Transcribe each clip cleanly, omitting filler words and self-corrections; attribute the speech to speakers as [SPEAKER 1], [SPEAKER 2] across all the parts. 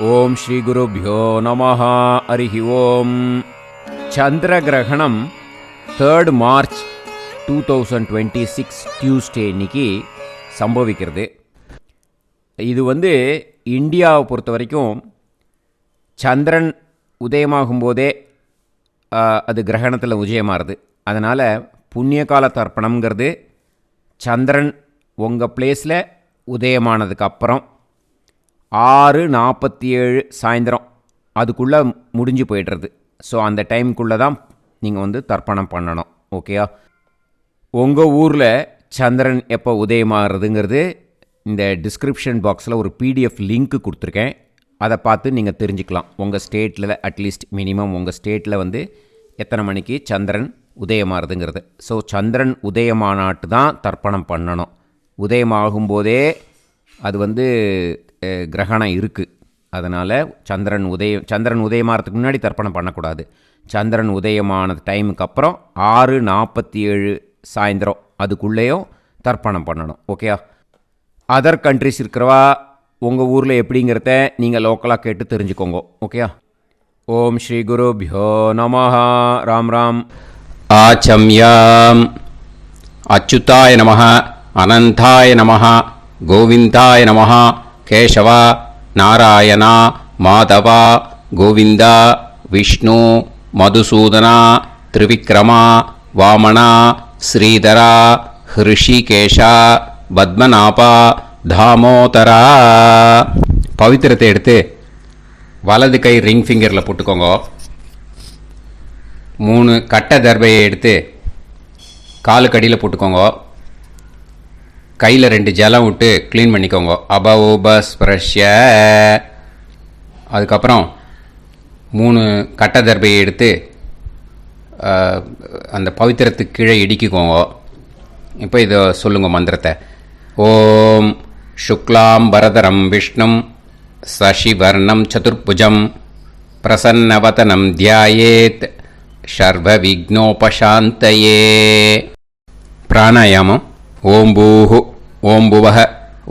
[SPEAKER 1] ఓం శ్రీ గురుభ్యో నమః. హరి ఓం. சந்திரகிரகணம் 3rd March 2026 Tuesday இன்னைக்கு சம்பவிக்கிறது. இது இந்தியாவை பொறுத்த வரைக்கும் சந்திரன் உதயமாகும் போதே அது கிரகணத்தில் உதயமாகுது. அதனால் புண்ணிய கால தர்ப்பணம்ங்கிறது சந்திரன் உங்கள் பிளேஸில் உதயமானதுக்கு அப்புறம் 6:47 சாயந்தரம் அதுக்குள்ளே முடிஞ்சு போய்டுறது. ஸோ அந்த டைமுக்குள்ளே தான் நீங்கள் தர்ப்பணம் பண்ணணும். ஓகேயா? உங்கள் ஊரில் சந்திரன் எப்போ உதயமாகிறதுங்கிறது இந்த டிஸ்கிரிப்ஷன் பாக்ஸில் ஒரு பிடிஎஃப் லிங்க்கு கொடுத்துருக்கேன். அதை பார்த்து நீங்கள் தெரிஞ்சுக்கலாம். உங்கள் ஸ்டேட்டில் அட்லீஸ்ட் மினிமம் உங்கள் ஸ்டேட்டில் எத்தனை மணிக்கு சந்திரன் உதயமாகிறதுங்கிறது. ஸோ சந்திரன் உதயமானாட்டு தான் தர்ப்பணம் பண்ணணும். உதயமாகும்போதே அது கிரகணம் இருக்குது. அதனால் சந்திரன் உதயமாகிறதுக்கு முன்னாடி தர்ப்பணம் பண்ணக்கூடாது. சந்திரன் உதயமான டைமுக்கு அப்புறம் 6:47 சாயந்தரம் அதுக்குள்ளேயும் தர்ப்பணம் பண்ணணும். ஓகேயா? அதர் கண்ட்ரிஸ் இருக்கிறவா உங்கள் ஊரில் எப்படிங்கிறத நீங்கள் லோக்கலாக கேட்டு தெரிஞ்சுக்கோங்க. ஓகேயா? ஓம் ஸ்ரீ குருபியோ நமஹ. ராம் ராம்.
[SPEAKER 2] ஆச்சம்யாம். அச்சுதாய நமஹ, அனந்தாய நமஹ, கோவிந்தாய நமஹ, கேசவ, நாராயண, மாதவ, கோவிந்த, விஷ்ணு, மதுசூதன, திரிவிக்ரம, வாமன, ஸ்ரீதர, ஹிருஷிகேஷ, பத்மநாப, தாமோதர. பவித்திரத்தை எடுத்து வலது கை ரிங் ஃபிங்கரில் போட்டுக்கோங்க. 3 கட்டை தர்பையை எடுத்து காலுக்கடியில் போட்டுக்கோங்க. கையில் 2 ஜலம் விட்டு க்ளீன் பண்ணிக்கோங்க. அபஓபஸ்பிரஷ்ய. அதுக்கப்புறம் 3 கட்டை தர்பையை எடுத்து அந்த பவித்திரத்துக்கு கீழே இடிக்கிக்கோங்க. இப்போ இதை சொல்லுங்க மந்திரத்தை. ஓம் சுக்லாம் பரதரம் விஷ்ணும் சசிவர்ணம் சதுர்புஜம் பிரசன்னவதனம் தியாயேத் சர்வ விக்னோபசாந்தயே. பிராணாயாமம். ஓம் பூஹு, ஓம் புவஹ,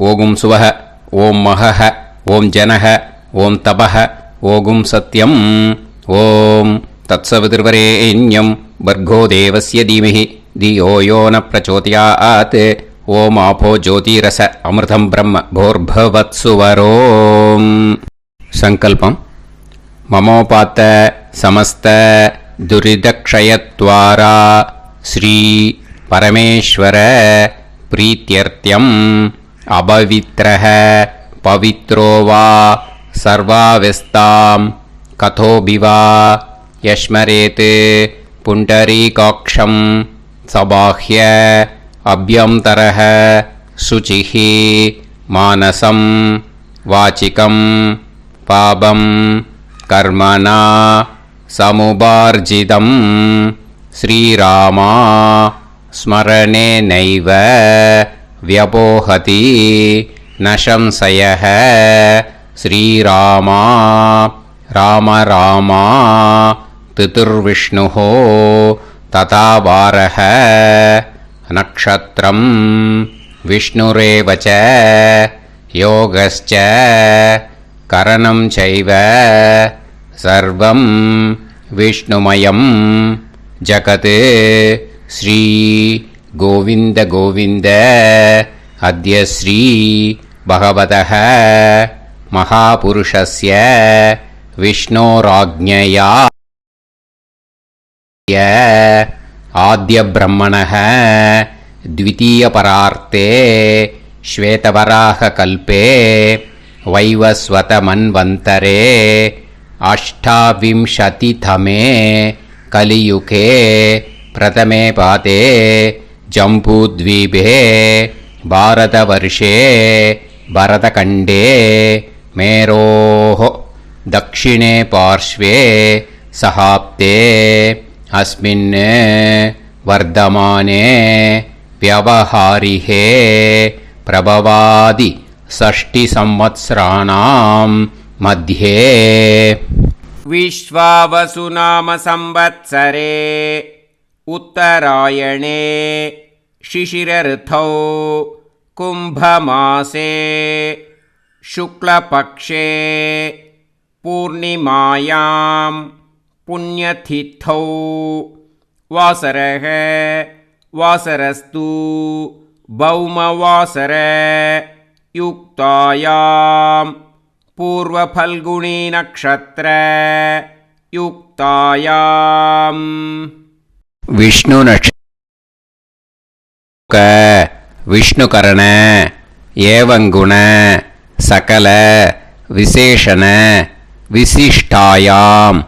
[SPEAKER 2] ஓகும் சுவஹ, ஓம் மஹஹ, ஓம் ஜனஹ, ஓம் தபஹ, ஓகும் சத்யம். ஓம் தத்சவிதுர்வரேண்யம் வர்கோ தேவஸ்ய தீமஹி தியோ யோ ந பிரச்சோதயாத். ஓம் ஆபோ ஜோதிரச அமிர்தம் பிரம்ம போர்பவத்சுவரோம். சங்கல்பம். மமோபாத்த சமஸ்த துரிதக்ஷயத்வாரா ஸ்ரீ பரமேஸ்வர பிரீத்யர்த்தியம் அபவித்ரஹ பவித்ரோ வா சர்வாவஸ்தாம் கதோபிவா யஸ்மரேத் புண்டரீகாக்ஷம் சபாஹ்ய அப்யந்தரஹ சுசிஹ மானசம் வாசிகம் பாபம் கர்மணா சமுபார்ஜிதம் ஸ்ரீராமா ஸ்மரணே நைவ வியபோஹதி நசம்சயஹ. ஸ்ரீராமா ராம ராமா திதிர்விஷ்ணுஹ ததா வாரஹ. நக்ஷத்ரம் விஷ்ணுரேவச யோகஸ்ச கரணம் சைவ சர்வம் விஷ்ணுமயம் ஜகத். ஸ்ரீ கோவிந்த கோவிந்த அத்ய ஸ்ரீ பகவதः மகாபுருஷஸ்ய விஷ்ணோராஜ்ஞயா ஆத்ய பிரம்மணः த்விதீயபரார்த்தே ஸ்வேதவராக கல்பே வைவஸ்வத மன்வந்தரே அஷ்டாவிம்சதிதமே கலியுகே பிரதமே பாதே ஜம்பூத்வீபே பாரதவர்ஷே பரதகண்டே மேரோः தக்ஷிணே பார்ஷ்வே சஹாப்தே அஸ்மின் வர்தமானே व्यवहारिहे प्रभवादि षष्टि संवत्सराणां मध्ये
[SPEAKER 1] विश्वावसु नाम संवत्सरे उत्तरायणे शिशिरऋतौ कुम्भमासे शुक्लपक्षे பூர்ணிமாயாம் புண்ணியதித்தௌ வாசரக வாசரஸ்து பௌமவாசர யுக்தாயாம் பூர்வபல்குணி நக்ஷத்ர யுக்தாயாம்
[SPEAKER 2] விஷ்ணு விஷ்ணுகரண ஏவங்குண சகல விசேஷண விசிஷ்டாயாம்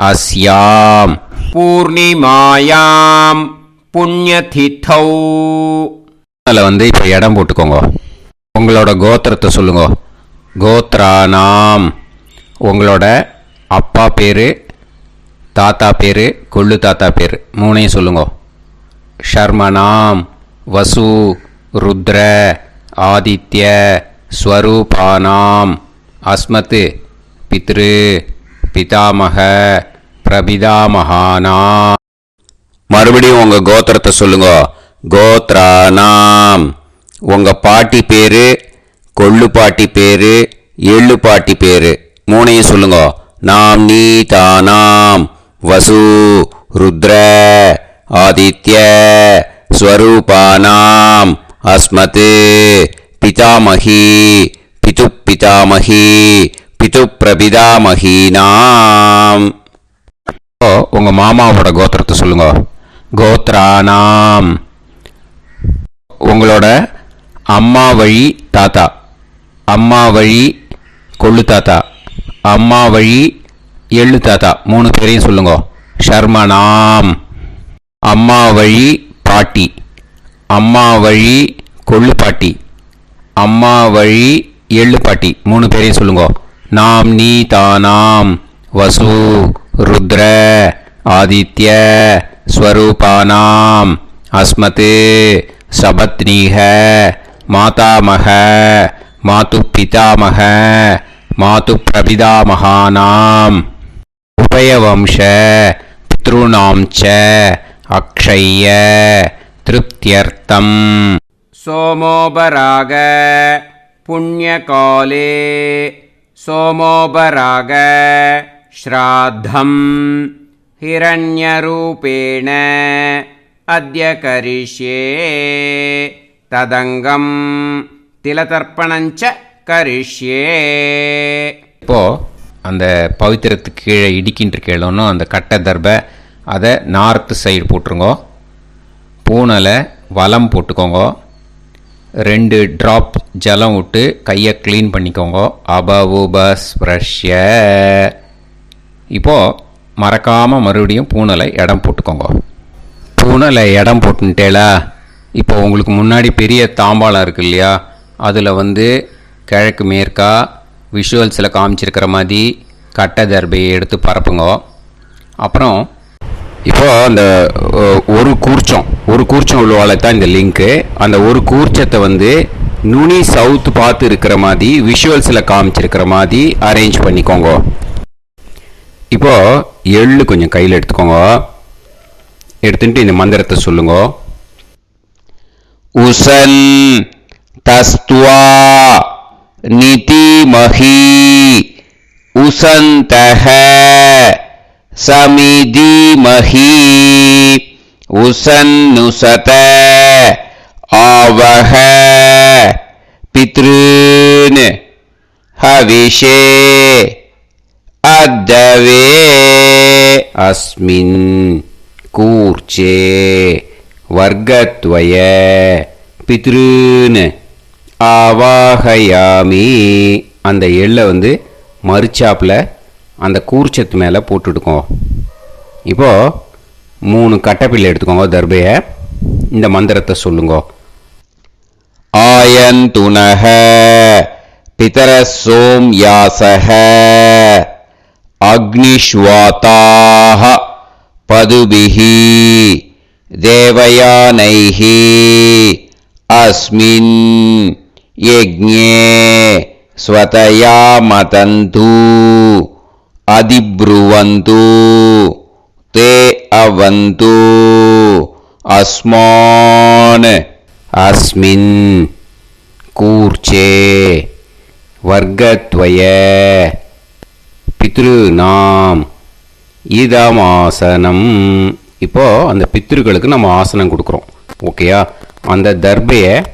[SPEAKER 2] அஸ்யாம்
[SPEAKER 1] பூர்ணிமாயாம் புண்ணியதித்தௌ.
[SPEAKER 2] அதில் வந்து இப்போ இடம் போட்டுக்கோங்க. உங்களோட கோத்திரத்தை சொல்லுங்க. கோத்ரானாம் உங்களோட அப்பா பேர், தாத்தா பேர், கொள்ளு தாத்தா பேர் மூணையும் சொல்லுங்க. ஷர்மனாம் வசு ருத்ர ஆதித்ய ஸ்வரூபானாம் அஸ்மத் பித்ரு பிதாமக பிரபிதாமகானா. மறுபடியும் உங்கள் கோத்திரத்தை சொல்லுங்க. கோத்ரானாம் உங்கள் பாட்டி பேர், கொள்ளு பாட்டி பேர், எள்ளு பாட்டி பேர் மூணையும் சொல்லுங்க. நாம் நீ தானாம் வசு ருத்ர ஆதித்ய ஸ்வரூபானாம் அஸ்மத் பிதாமகி பிது பிதாமகி பிது பிரபிதாமகீனாம். உங்கள் மாமாவோட கோத்திரத்தை சொல்லுங்க. கோத்ரானாம் உங்களோட அம்மா வழி தாத்தா, அம்மா வழி கொள்ளு தாத்தா, அம்மா வழி எள்ளு தாத்தா மூணு பேரையும் சொல்லுங்க. ஷர்மனாம் அம்மா வழி பாட்டி, அம்மா வழி கொள்ளு பாட்டி, அம்மா வழி எள்ளு பாட்டி மூணு பேரையும் சொல்லுங்க. நாம் நீ தானாம் வசு ருத்ர ஆதித்ய ஸ்வரூபானாம் அஸ்மத் சபத்னீக மாதாமக மாது பிதாமக மாது பிரபிதாமகானாம் உபயவம்ச பித்ருணாம் ச அக்ஷய்ய திருப்தியர்த்தம்.
[SPEAKER 1] சோமோபராக புண்ணியகாலே சோமோபராக ஸ்ராத்தம் ஹிரண்யரூபேண அத்ய கரிஷ்யே ததங்கம் திலதர்ப்பணஞ்ச கரிஷ்யே.
[SPEAKER 2] இப்போது அந்த பவித்திரத்துக்கு கீழே இடிக்கின்ற கேளோன்னு அந்த கட்டை தர்பை அதை நார்த்து சைடு போட்டுருங்கோ. பூனலை வலம் போட்டுக்கோங்க. 2 ட்ராப் ஜலம் விட்டு கையை க்ளீன் பண்ணிக்கோங்க. அபவுபஸ்ப்ரஷ்ய. இப்போது மறக்காமல் மறுபடியும் பூனலை இடம் போட்டுக்கோங்க. பூனலை இடம் போட்டுட்டேலா. இப்போ உங்களுக்கு முன்னாடி பெரிய தாம்பாளம் இருக்கு இல்லையா, அதில் வந்து கிழக்கு மேற்கா விஷுவல்ஸில் காமிச்சிருக்கிற மாதிரி கட்டை தர்பையை எடுத்து பரப்புங்க. அப்புறம் இப்போது அந்த ஒரு கூர்ச்சம் உள்ளவால தான் இந்த லிங்க்கு. அந்த ஒரு கூர்ச்சத்தை வந்து நுனி சவுத்து பார்த்து இருக்கிற மாதிரி விஷுவல்ஸில் காமிச்சிருக்கிற மாதிரி அரேஞ்ச் பண்ணிக்கோங்க. இப்போது எள்ளு கொஞ்சம் கையில் எடுத்துக்கோங்க. எடுத்துட்டு இந்த மந்திரத்தை சொல்லுங்க. உசன் தஸ்துவா நிதிமஹி உசந்தஹ சமிதிமஹி உசன்னுசத ஆவஹ பித்ருன் ஹவிஷே அத்தவே அஸ்மின் கூர்ச்சே வர்க்கத்வய பித்ருன் ஆவாஹயாமி. அந்த எள்ளை வந்து மறுச்சாப்பில் அந்த கூர்ச்சத்து மேலே போட்டுடுக்கோங்க. இப்போது 3 கட்டைப்பிள்ளை எடுத்துக்கோங்க. தர்பையை இந்த மந்திரத்தை சொல்லுங்க. ஆயந்துனஹ பிதர சோம்யாசஹ அக்னிஷ்வாதாஹ பதுபிஹி தேவயானைஹி அஸ்மின் யஜ்ஞே ஸ்வதயா மதந்து அதிப்ருவந்து தே அவது அஸ்மான் அஸ்மின் கூர்ச்சே வர்க்கத்வய பித்ருநாம் இதமாசனம். இப்போது அந்த பித்ருக்களுக்கு நம்ம ஆசனம் கொடுக்குறோம். ஓகேயா? அந்த தர்பையை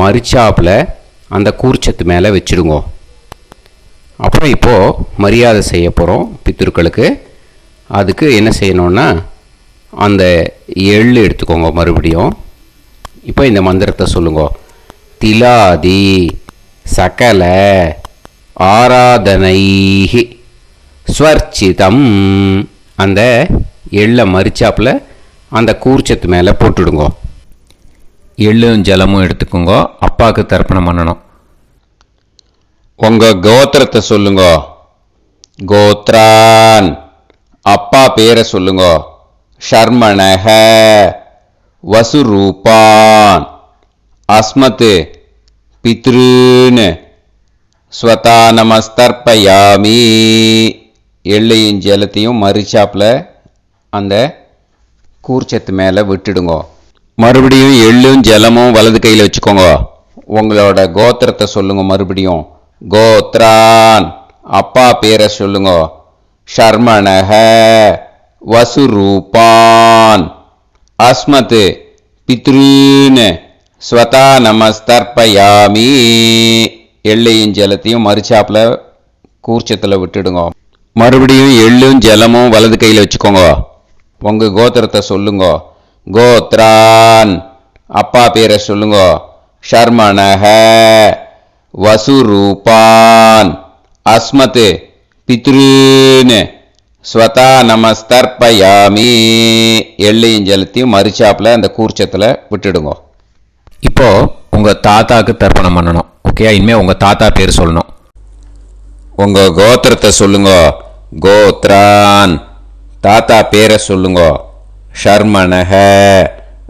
[SPEAKER 2] மரிச்சாப்பில் அந்த கூர்ச்சத்து மேலே வச்சுடுங்க. அப்புறம் இப்போது மரியாதை செய்ய போகிறோம் பித்ருக்களுக்கு. அதுக்கு என்ன செய்யணுன்னா அந்த எள்ளு எடுத்துக்கோங்க. மறுபடியும் இப்போ இந்த மந்திரத்தை சொல்லுங்க. திலாதி சகல ஆராதனைஹி ஸ்வர்ச்சிதம். அந்த எள்ளை மரிச்சாப்பில் அந்த கூர்ச்சத்து மேலே போட்டுடுங்க.
[SPEAKER 1] எள்ளும் ஜலமும் எடுத்துக்கோங்க. அப்பாவுக்கு தர்ப்பணம் பண்ணணும்.
[SPEAKER 2] உங்கள் கோத்திரத்தை சொல்லுங்க. கோத்ரான். அப்பா பேரை சொல்லுங்க. ஷர்மணஹ வசுரூபான் அஸ்மத் பித்ருன்னு ஸ்வதா நமஸ்தர்ப்பயாமி. எள்ளையும் ஜலத்தையும் மரிச்சாப்பில் அந்த கூர்ச்சத்து மேலே விட்டுடுங்க. மறுபடியும் எள்ளும் ஜலமும் வலது கையில் வச்சுக்கோங்க. உங்களோட கோத்திரத்தை சொல்லுங்க. மறுபடியும் கோத்ரான். அப்பா பேரை சொல்லுங்க. ஷர்மணஹ வசுரூபான் அஸ்மத் பித்ருன்னு ஸ்வதா நமஸ்தர்ப்பயாமி. எள்ளையும் ஜலத்தையும் மரிச்சாப்பில் கூர்ச்சத்தில் விட்டுடுங்க. மறுபடியும் எள்ளும் ஜலமும் வலது கையில் வச்சுக்கோங்க. உங்கள் கோத்திரத்தை சொல்லுங்க. கோத்ரான். அப்பா பேரை சொல்லுங்க. ஷர்மணஹ வசுரூபான் அஸ்மத் பித்ருன்னு ஸ்வதா நமஸ்தர்ப்பயாமி. எள்ளையும் ஜலத்தையும் மரிச்சாப்பில் அந்த கூர்ச்சத்தில் விட்டுடுங்க.
[SPEAKER 1] இப்போது உங்கள் தாத்தாவுக்கு தர்ப்பணம் பண்ணணும். ஓகே? இனிமேல் உங்கள் தாத்தா பேர் சொல்லணும்.
[SPEAKER 2] உங்கள் கோத்திரத்தை சொல்லுங்க. கோத்ரான். தாத்தா பேரை சொல்லுங்க. ஷர்மணஹ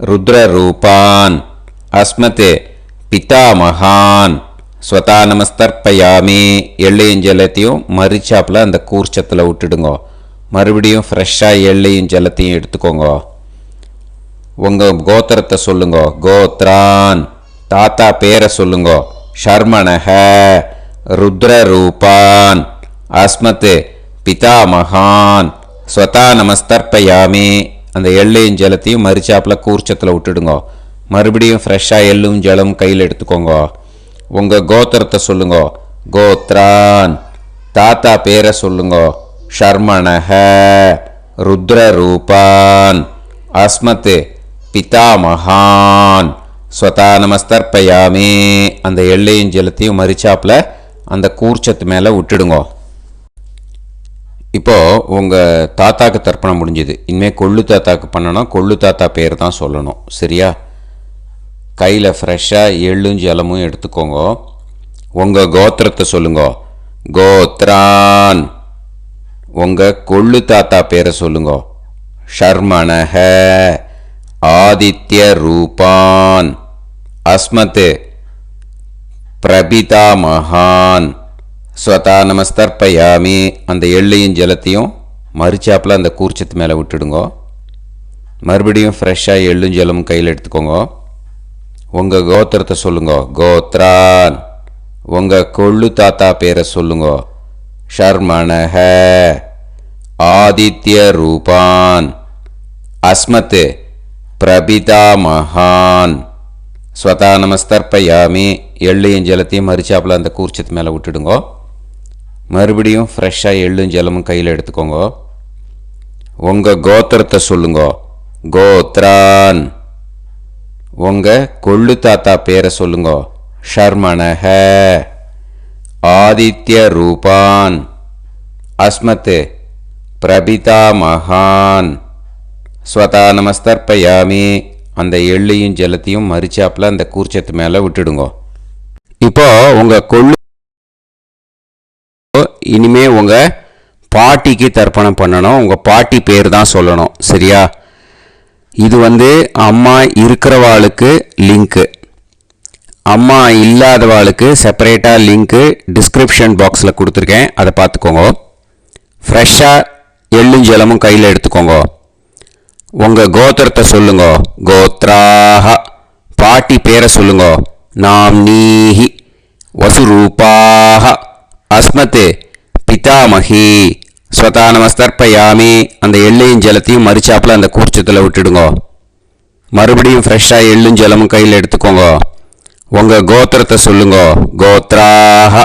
[SPEAKER 2] ருத்ரரூபான் அஸ்மத் பிதாமகான் ஸ்வதா நமஸ்தர்ப்பயாமி. எள்ளையும் ஜலத்தையும் மரிச்சாப்பில் அந்த கூர்ச்சத்தில் விட்டுடுங்க. மறுபடியும் ஃப்ரெஷ்ஷாக எள்ளையும் ஜலத்தையும் எடுத்துக்கோங்க. உங்கள் கோத்திரத்தை சொல்லுங்க. கோத்ரான். தாத்தா பேரை சொல்லுங்க. ஷர்மணஹ ருத்ரரூபான் அஸ்மத் பிதாமகான் ஸ்வதா நமஸ்தர்ப்பயாமி. அந்த எள்ளையும் ஜலத்தையும் மரிச்சாப்பில் கூர்ச்சத்தில் விட்டுடுங்க. மறுபடியும் ஃப்ரெஷ்ஷாக எள்ளும் ஜலம் கையில் எடுத்துக்கோங்க. உங்கள் கோத்திரத்தை சொல்லுங்க. கோத்ரான். தாத்தா பேரை சொல்லுங்க. ஷர்மணஹ ருத்ரரூபான் அஸ்மத் பிதாமகான் ஸ்வதா நமஸ்தர்ப்பயாமி. அந்த எள்ளையும் ஜலத்தையும் மரிச்சாப்பில் அந்த கூர்ச்சத்து மேலே விட்டுடுங்க. இப்போது உங்கள் தாத்தாக்கு தர்ப்பணம் முடிஞ்சுது. இனிமேல் கொள்ளு தாத்தாக்கு பண்ணணும். கொள்ளு தாத்தா பேர் தான் சொல்லணும். சரியா? கையில் ஃப்ரெஷ்ஷாக எள்ளும் ஜலமும் எடுத்துக்கோங்க. உங்கள் கோத்திரத்தை சொல்லுங்க. கோத்ரான். உங்கள் கொள்ளு தாத்தா பேரை சொல்லுங்க. ஷர்மணஹ ஆதித்ய ரூபான் அஸ்மத் பிரபிதாமகான் ஸ்வதா நமஸ்தர்ப்பயாமி. அந்த எள்ளையும் ஜலத்தையும் மரிச்சாப்பில் அந்த கூர்ச்சத்து மேலே விட்டுடுங்க. மறுபடியும் ஃப்ரெஷ்ஷாக எள்ளும் ஜலமும் கையில் எடுத்துக்கோங்க. உங்கள் கோத்திரத்தை சொல்லுங்க. கோத்ரான். உங்கள் கொள்ளு தாத்தா பேரை சொல்லுங்க. ஷர்மணஹ ஆதித்ய ரூபான் அஸ்மத் பிரபிதாமகான் ஸ்வதா நமஸ்தர்ப்பயாமி. எள்ளையும் ஜலத்தையும் மரிச்சாப்பில் அந்த கூர்ச்சத்து மேலே விட்டுடுங்க. மறுபடியும் ஃப்ரெஷ்ஷாக எள்ளும் ஜலமும் கையில் எடுத்துக்கோங்க. உங்கள் கோத்திரத்தை சொல்லுங்க. கோத்ரான். உங்கள் கொள்ளு தாத்தா பேரை சொல்லுங்க. ஷர்மணஹ ஆதித்ய ரூபான் அஸ்மத் பிரபிதாமகான் ஸ்வதா நமஸ்தர்ப்பயாமி. அந்த எள்ளையும் ஜலத்தையும் மரிச்சாப்பில் அந்த கூர்ச்சத்து மேலே விட்டுடுங்க. இப்போ உங்கள் கொள்ளு இனிமே உங்கள் பாட்டிக்கு தர்ப்பணம் பண்ணணும். உங்கள் பாட்டி பேர் தான் சொல்லணும். சரியா? இது அம்மா இருக்கிறவாளுக்கு லிங்க்கு, அம்மா இல்லாதவாளுக்கு செப்பரேட்டாக லிங்க்கு டிஸ்கிரிப்ஷன் பாக்ஸில் கொடுத்துருக்கேன். அதை பார்த்துக்கோங்க. ஃப்ரெஷ்ஷாக எள்ளும் ஜலமும் கையில் எடுத்துக்கோங்க. உங்கள் கோத்திரத்தை சொல்லுங்க. கோத்ராஹ. பாட்டி பேரை சொல்லுங்க. நாம்னீஹி வசுரூபாஹ அஸ்மத் பிதாமகி ஸ்வதானமஸ்தர்ப்பயாமி. அந்த எள்ளையும் ஜலத்தையும் மறிச்சாப்புல அந்த கூர்ச்சத்தில் விட்டுடுங்க. மறுபடியும் ஃப்ரெஷ்ஷாக எள்ளும் ஜலமும் கையில் எடுத்துக்கோங்க. உங்கள் கோத்திரத்தை சொல்லுங்க. கோத்ராஹ.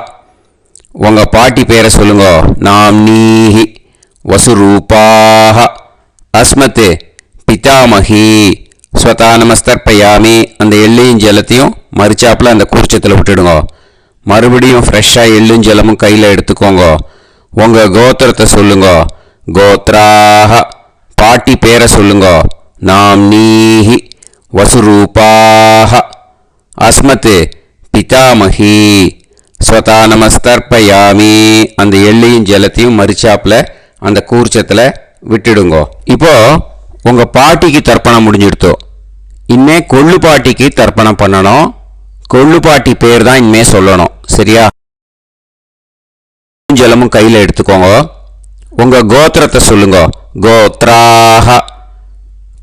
[SPEAKER 2] உங்கள் பாட்டி பேரை சொல்லுங்க. நாம்னீஹி வசுரூபாஹ அஸ்மத் பிதாமஹி. ஸ்வதானமஸ்தர்ப்பயாமி. அந்த எள்ளையும் ஜலத்தையும் மறிச்சாப்புல அந்த கூர்ச்சத்தில் விட்டுடுங்க. மறுபடியும் ஃப்ரெஷ்ஷாக எள்ளும் ஜலமும் கையில் எடுத்துக்கோங்க. உங்கள் கோத்திரத்தை சொல்லுங்க. கோத்ராஹ. பாட்டி பேரை சொல்லுங்க. நாம்னீஹி வசுரூபாஹ அஸ்மத் பிதாமஹி. ஸ்வதானமஸ்தர்ப்பயாமி. அந்த எள்ளையும் ஜலத்தையும் மறிச்சாப்புல அந்த கூர்ச்சத்தில் விட்டுடுங்க. இப்போ உங்கள் பாட்டிக்கு தர்ப்பணம் முடிஞ்சிடுத்தோ. இனிமே கொள்ளு பாட்டிக்கு தர்ப்பணம் பண்ணணும். கொள்ளு பாட்டி பேர் தான் இனிமே சொல்லணும். சரியா? ஜலமும் கையில் எடுத்துக்கோங்க. உங்கள் கோத்திரத்தை சொல்லுங்க. கோத்ராஹ.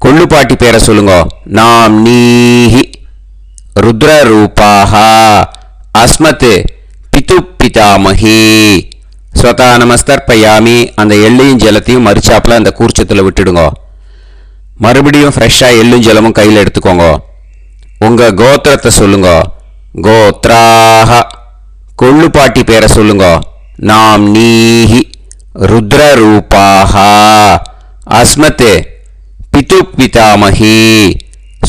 [SPEAKER 2] கொள்ளு பாட்டி பேரை சொல்லுங்க. நாம்னீஹி ருத்ரரூபாஹ அஸ்மத் பிது பிதாமஹி. ஸ்வதானமஸ்தர்ப்பயாமி. அந்த எள்ளையும் ஜலத்தையும் மறிச்சாப்புல அந்த கூர்ச்சத்தில் விட்டுடுங்க. மறுபடியும் ஃப்ரெஷ்ஷாக எள்ளும் ஜலமும் கையில் எடுத்துக்கோங்க. உங்கள் கோத்திரத்தை சொல்லுங்க. கோத்ராஹ. கொள்ளு பாட்டி பேரை சொல்லுங்க. நாம்னீஹி ருத்ரரூபாஹ அஸ்மத் பிது பிதாமஹி.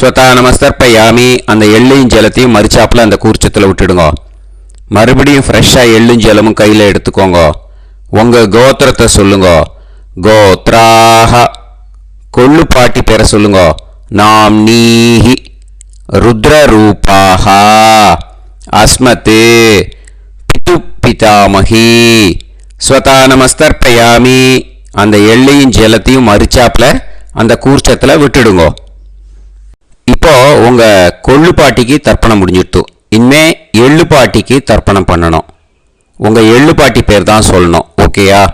[SPEAKER 2] ஸ்வதானமஸ்தர்ப்பயாமி. அந்த எள்ளையும் ஜலத்தையும் மறிச்சாப்புல அந்த கூர்ச்சத்தில் விட்டுடுங்க. மறுபடியும் ஃப்ரெஷ்ஷாக எள்ளும் ஜலமும் கையில் எடுத்துக்கோங்க. உங்கள் கோத்திரத்தை சொல்லுங்க. கோத்ராஹ. கொள்ளு பாட்டி பேரை சொல்லுங்க. நாம்னீஹி ருத்ரரூபாஹ அஸ்மத் பிது பிதாமஹி. ஸ்வதானமஸ்தர்ப்பயாமி. அந்த எள்ளையும் ஜலத்தையும் மறிச்சாப்புல அந்த கூர்ச்சத்தில் விட்டுடுங்க. இப்போ உங்கள் கொள்ளு பாட்டிக்கு தர்ப்பணம் முடிஞ்சிடுத்து. இனிமே எள்ளு பாட்டிக்கு தர்ப்பணம் பண்ணணும். உங்கள் எள்ளு பாட்டி பேர் தான் சொல்லணும். ஓகேயா?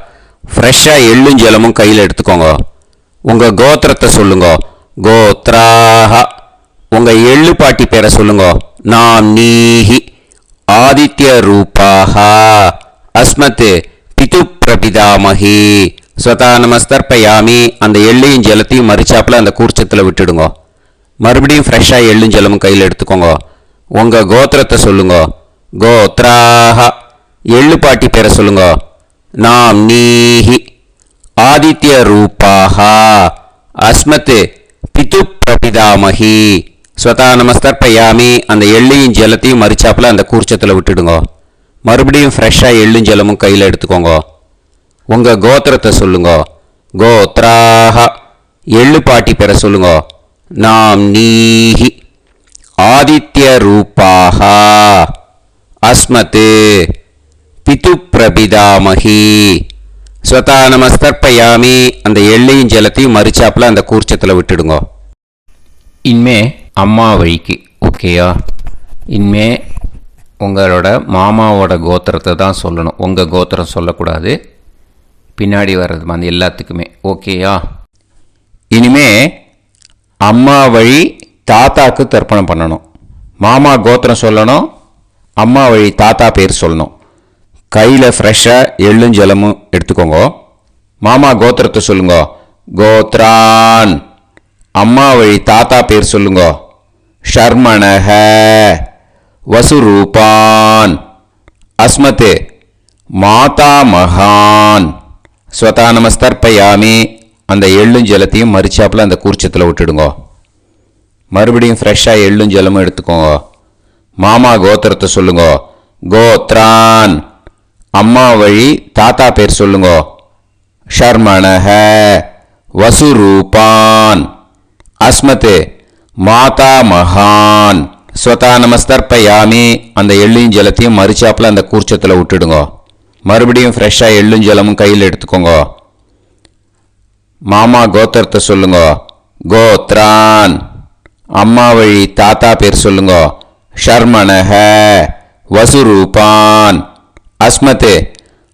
[SPEAKER 2] ஃப்ரெஷ்ஷாக எள்ளும் ஜலமும் கையில் எடுத்துக்கோங்க. உங்கள் கோத்திரத்தை சொல்லுங்க. கோத்ராஹ. உங்கள் எள்ளு பாட்டி பேரை சொல்லுங்க. நாம்னீஹி ஆதித்ய ரூபாஹ அஸ்மத் பிது பிரபிதாமஹி. ஸ்வதானமஸ்தர்ப்பயாமி. அந்த எள்ளையும் ஜலத்தையும் மறிச்சாப்புல அந்த கூர்ச்சத்தில் விட்டுடுங்க. மறுபடியும் ஃப்ரெஷ்ஷாக எள்ளும் ஜலமும் கையில் எடுத்துக்கோங்க. உங்கள் கோத்திரத்தை சொல்லுங்க. கோத்ராஹ. எள்ளு பாட்டி பேரை சொல்லுங்க. நாம்னீஹி ஆதித்ய ரூபாஹ அஸ்மத் பிது பிரபிதாமஹி. ஸ்வதானமஸ்தர்ப்பயாமி. அந்த எள்ளையும் ஜலத்தையும் மறிச்சாப்புல அந்த கூர்ச்சத்தில் விட்டுடுங்க. மறுபடியும் ஃப்ரெஷ்ஷாக எள்ளும் ஜலமும் கையில் எடுத்துக்கோங்க. உங்கள் கோத்திரத்தை சொல்லுங்க. கோத்ராஹ. எள்ளு பாட்டி பேரை சொல்லுங்க. நாம்னீஹி ஆதித்ய ரூபாஹ அஸ்மத் பிது பிரபிதாமஹி. ஸ்வதானமஸ்தர்ப்பயாமி. அந்த எள்ளையும் ஜலத்தையும் மறிச்சாப்புல அந்த கூர்ச்சத்தில் விட்டுடுங்க.
[SPEAKER 1] இனிமே அம்மா வழிக்கு. ஓகேயா? இனிமே உங்களோட மாமாவோட கோத்திரத்தை தான் சொல்லணும். உங்கள் கோத்திரம் சொல்லக்கூடாது. பின்னாடி வர்றது மாதிரி எல்லாத்துக்குமே. ஓகேயா? இனிமே அம்மா வழி தாத்தாக்கு தர்ப்பணம் பண்ணணும். மாமா கோத்திரம் சொல்லணும். அம்மா வழி தாத்தா பேர் சொல்லணும். கையில் ஃப்ரெஷ்ஷாக எள்ளும் ஜலமும் எடுத்துக்கோங்க. மாமா கோத்திரத்தை சொல்லுங்க. கோத்ரான். அம்மா வழி தாத்தா பேர் சொல்லுங்க. ஷர்மணஹ வசுரூபான் அஸ்மத் மாதா மகான். ஸ்வதானமஸ்தர்ப்பயாமி. அந்த எள்ளும் ஜலத்தையும் மறிச்சாப்புல அந்த கூர்ச்சத்தில் விட்டுடுங்க. மறுபடியும் ஃப்ரெஷ்ஷாக எள்ளும் ஜலமும் எடுத்துக்கோங்க. மாமா கோத்திரத்தை சொல்லுங்க. கோத்ரான். அம்மா வழி தாத்தா பேர் சொல்லுங்க. ஷர்மணஹ வசுரூபான் அஸ்மத் மாதா மகான். ஸ்வதானமஸ்தர்ப்பயாமி. அந்த எள்ளையும் ஜலத்தையும் மறிச்சாப்புல அந்த கூர்ச்சத்தில் விட்டுடுங்க. மறுபடியும் ஃப்ரெஷ்ஷாக எள்ளும் ஜலமும் கையில் எடுத்துக்கோங்க. மாமா கோத்திரத்தை சொல்லுங்க. கோத்ரான். அம்மா வழி தாத்தா பேர் சொல்லுங்க. ஷர்மணஹ வசுரூபான் அஸ்மத்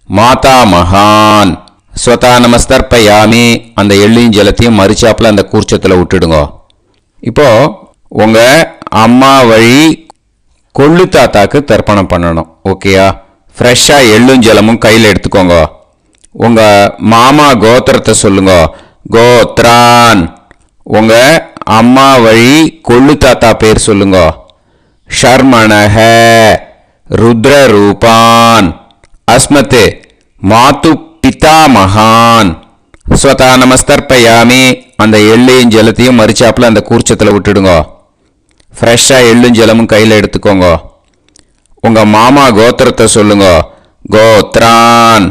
[SPEAKER 1] மாதா மகான். ஸ்வதானமஸ்தர்ப்பயாமி. அந்த எள்ளையும் ஜலத்தையும் மறிச்சாப்புல அந்த கூர்ச்சத்தில் விட்டுடுங்க. இப்போ உங்கள் அம்மா வழி கொள்ளு தாத்தாக்கு தர்ப்பணம் பண்ணணும். ஓகேயா? ஃப்ரெஷ்ஷாக எள்ளும் ஜலமும் கையில் எடுத்துக்கோங்க.
[SPEAKER 2] உங்கள் மாமா கோத்திரத்தை சொல்லுங்க. கோத்ரான். உங்கள் அம்மா வழி கொள்ளு தாத்தா பேர் சொல்லுங்க. ஷர்மணஹ ருத்ர ரூபான் அஸ்மத் மாத்து பிதாமகான் ஸ்வதா நமஸ்தர்ப்பயாமி. அந்த எள்ளையும் ஜலத்தையும் மறிச்சாப்புல அந்த கூர்ச்சத்தில் விட்டுடுங்க. ஃப்ரெஷ்ஷாக எள்ளும் ஜலமும் கையில் எடுத்துக்கோங்க. உங்கள் மாமா கோத்திரத்தை சொல்லுங்க. கோத்ரான்.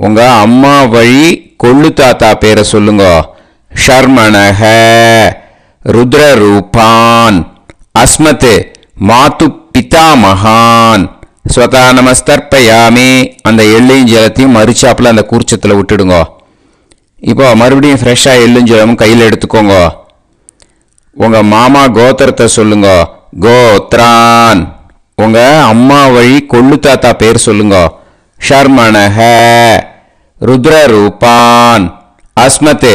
[SPEAKER 2] உங்கள் அம்மா வழி கொள்ளு தாத்தா பேரை சொல்லுங்க. ஷர்மணஹ ருத்ர ரூபான் அஸ்மத் மாத்து பிதாமகான் ஸ்வதா நமஸ்தர்ப்பயாமி. அந்த எள்ளையும் ஜலத்தையும் மறிச்சாப்புல அந்த கூர்ச்சத்தில் விட்டுடுங்க. இப்போ மறுபடியும் ஃப்ரெஷ்ஷாக எள்ளும் ஜலமும் கையில் எடுத்துக்கோங்க. உங்கள் மாமா கோத்திரத்தை சொல்லுங்க. கோத்ரான். உங்கள் அம்மா வழி கொள்ளு தாத்தா பேர் சொல்லுங்க. ஷர்மணஹ ருத்ர ரூபான் அஸ்மத்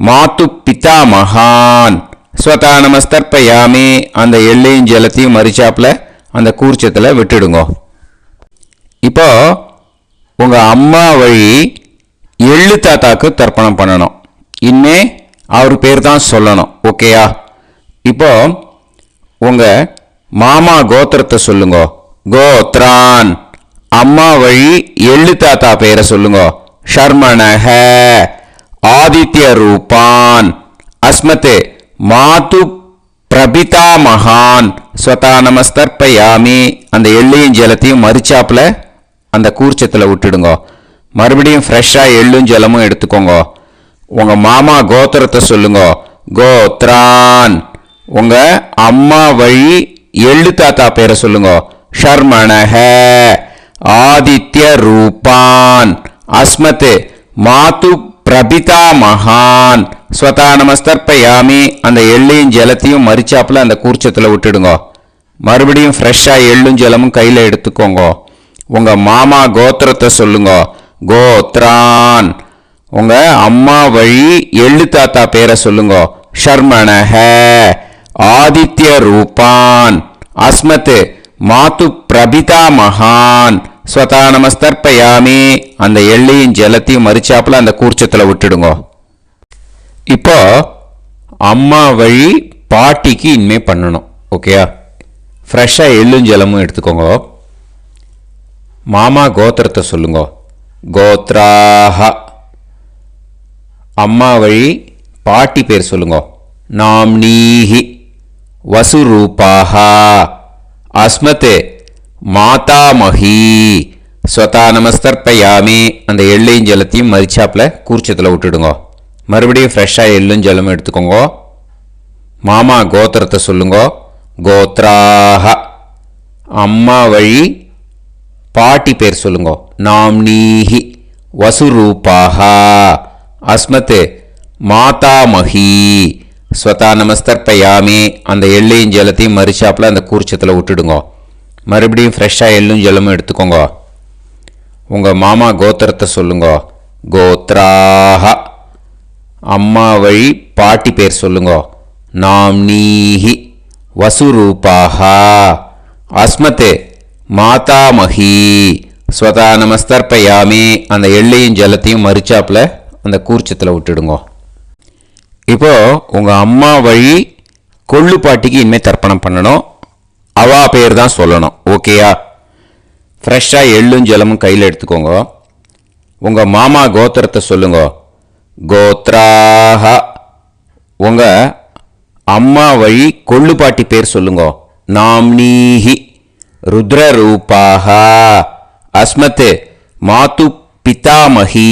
[SPEAKER 2] மாத்து பிதாமகான் ஸ்வதா நமஸ்தர்ப்பயாமி. அந்த எள்ளையும் ஜலத்தையும் மறிச்சாப்புல அந்த கூர்ச்சத்தில் விட்டுடுங்க. இப்போ உங்கள் அம்மா வழி எள்ளு தாத்தாக்கு தர்ப்பணம் பண்ணணும். இனிமே அவர் பேர் தான் சொல்லணும். ஓகேயா? இப்போ உங்கள் மாமா கோத்திரத்தை சொல்லுங்க. கோத்ரான். அம்மா வழி எள்ளு தாத்தா பேரை சொல்லுங்க. ஷர்மணஹ ஆதித்ய ரூபான் அஸ்மத் மாத்து பிரபிதாமகான் ஸ்வதா நமஸ்தர்ப்பயாமி. அந்த எள்ளையும் ஜலத்தையும் மறிச்சாப்புல அந்த கூர்ச்சத்தில் விட்டுடுங்க. மறுபடியும் ஃப்ரெஷ்ஷாக எள்ளும் ஜலமும் எடுத்துக்கோங்க. உங்கள் மாமா கோத்திரத்தை சொல்லுங்க. கோத்ரான். உங்கள் அம்மா வழி எள்ளு தாத்தா பேரை சொல்லுங்க. ஷர்மணஹ ஆதித்ய ரூபான் அஸ்மத் மாத்து பிரபிதாமகான் ஸ்வதா நமஸ்தர்ப்பயாமி. அந்த எள்ளையும் ஜலத்தையும் மறிச்சாப்புல அந்த கூர்ச்சத்தில் விட்டுடுங்க. மறுபடியும் ஃப்ரெஷ்ஷாக எள்ளும் ஜலமும் கையில் எடுத்துக்கோங்க. உங்கள் மாமா கோத்திரத்தை சொல்லுங்க. கோத்ரான். உங்கள் அம்மா வழி எள்ளு தாத்தா பேரை சொல்லுங்க. ஷர்மணஹ ஆதித்ய ரூபான் அஸ்மத் மாத்து பிரபிதாமகான் ஸ்வதா நமஸ்தர்ப்பயாமி. அந்த எள்ளையும் ஜலத்தையும் மறிச்சாப்புல அந்த கூர்ச்சத்தில் விட்டுடுங்க. இப்போ அம்மா வழி பாட்டிக்கு இனிமே பண்ணணும். ஓகேயா? ஃப்ரெஷ்ஷாக எள்ளும் ஜலமும் எடுத்துக்கோங்க. மாமா கோத்திரத்தை சொல்லுங்க. கோத்ராஹ. அம்மா வழி பாட்டி பேர் சொல்லுங்க. நாம்னீஹி வசுரூபாஹ அஸ்மத் மாதாமஹி ஸ்வதா நமஸ்தர்ப்பயாமி. அந்த எள்ளையும் ஜலத்தையும் மறிச்சாப்புல கூர்ச்சத்தில் விட்டுடுங்க. மறுபடியும் ஃப்ரெஷ்ஷாக எள்ளும் ஜலமும் எடுத்துக்கோங்க. மாமா கோத்திரத்தை சொல்லுங்க. கோத்ராஹ. அம்மா வழி பாட்டி பேர் சொல்லுங்க. நாம்னீஹி வசுரூபாஹ அஸ்மத் மாதாமஹி ஸ்வதா நமஸ்தர்ப்பயாமி. அந்த எள்ளையும் ஜலத்தையும் மறிச்சாப்புல அந்த கூர்ச்சத்தில் விட்டுடுங்க. மறுபடியும் ஃப்ரெஷ்ஷாக எள்ளும் ஜலமும் எடுத்துக்கோங்க. உங்கள் மாமா கோத்திரத்தை சொல்லுங்க. கோத்ராஹ. அம்மா வழி பாட்டி பேர் சொல்லுங்க. நாம்னீஹி வசுரூபாஹ அஸ்மத் மாதாமஹி ஸ்வதா நமஸ்தர்ப்பயாமி. அந்த எள்ளையும் ஜலத்தையும் மறிச்சாப்புல அந்த கூர்ச்சத்தில் விட்டுடுங்க. இப்போ உங்கள் அம்மா வழி கொள்ளு பாட்டிக்கு இனிமேல் தர்ப்பணம் பண்ணணும். அவா பேர் தான் சொல்லணும். ஓகேயா? ஃப்ரெஷ்ஷாக எள்ளும் ஜலமும் கையில் எடுத்துக்கோங்க. உங்கள் மாமா கோத்திரத்தை சொல்லுங்க. கோத்ராஹ. உங்கள் அம்மா வழி கொள்ளு பாட்டி பேர் சொல்லுங்க. நாம்னீஹி ருத்ர ரூபாஹ அஸ்மத் மாத்து பிதாமஹி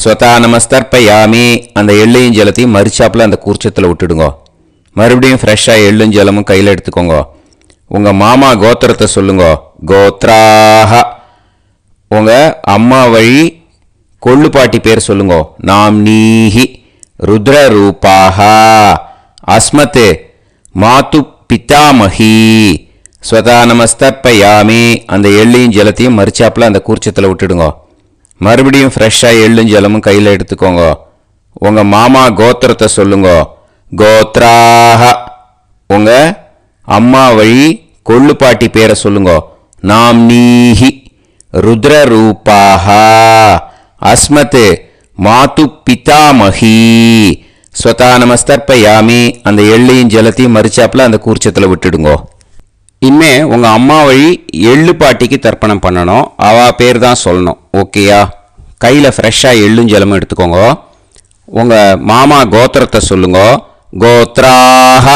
[SPEAKER 2] ஸ்வதா நமஸ்தர்ப்பயாமி. அந்த எள்ளையும் ஜலத்தையும் மறிச்சாப்புல அந்த கூர்ச்சத்தில் விட்டுடுங்க. மறுபடியும் ஃப்ரெஷ்ஷாக எள்ளும் ஜலமும் கையில் எடுத்துக்கோங்க. உங்கள் மாமா கோத்திரத்தை சொல்லுங்க. கோத்ராஹ. உங்கள் அம்மா வழி கொள்ளு பாட்டி பேர் சொல்லுங்க. நாம்னீஹி ருத்ர ரூபாஹ அஸ்மத் மாத்து பிதாமஹி ஸ்வதா நமஸ்தர்ப்பயாமி. அந்த எள்ளையும் ஜலத்தையும் மறிச்சாப்புல அந்த கூர்ச்சத்தில் விட்டுடுங்க. மறுபடியும் ஃப்ரெஷ்ஷாக எள்ளும் ஜலமும் கையில் எடுத்துக்கோங்க. உங்கள் மாமா கோத்திரத்தை சொல்லுங்க. கோத்ராஹ. உங்கள் அம்மா வழி கொள்ளு பாட்டி பேரை சொல்லுங்க. நாம்னீஹி ருத்ர ரூபாஹ அஸ்மத் மாது பிதாமகி ஸ்வதா நமஸ்தர்ப்பயாமி. அந்த எள்ளையும் ஜலத்தையும் மறிச்சாப்புல அந்த கூர்ச்சத்தில் விட்டுடுங்கோ. இனிமே உங்கள் அம்மா வழி எள்ளு பாட்டிக்கு தர்ப்பணம் பண்ணணும். அவள் பேர் தான் சொல்லணும். ஓகேயா? கையில் ஃப்ரெஷ்ஷாக எள்ளும் ஜலமும் எடுத்துக்கோங்க. உங்கள் மாமா கோத்திரத்தை சொல்லுங்க. கோத்ராஹ.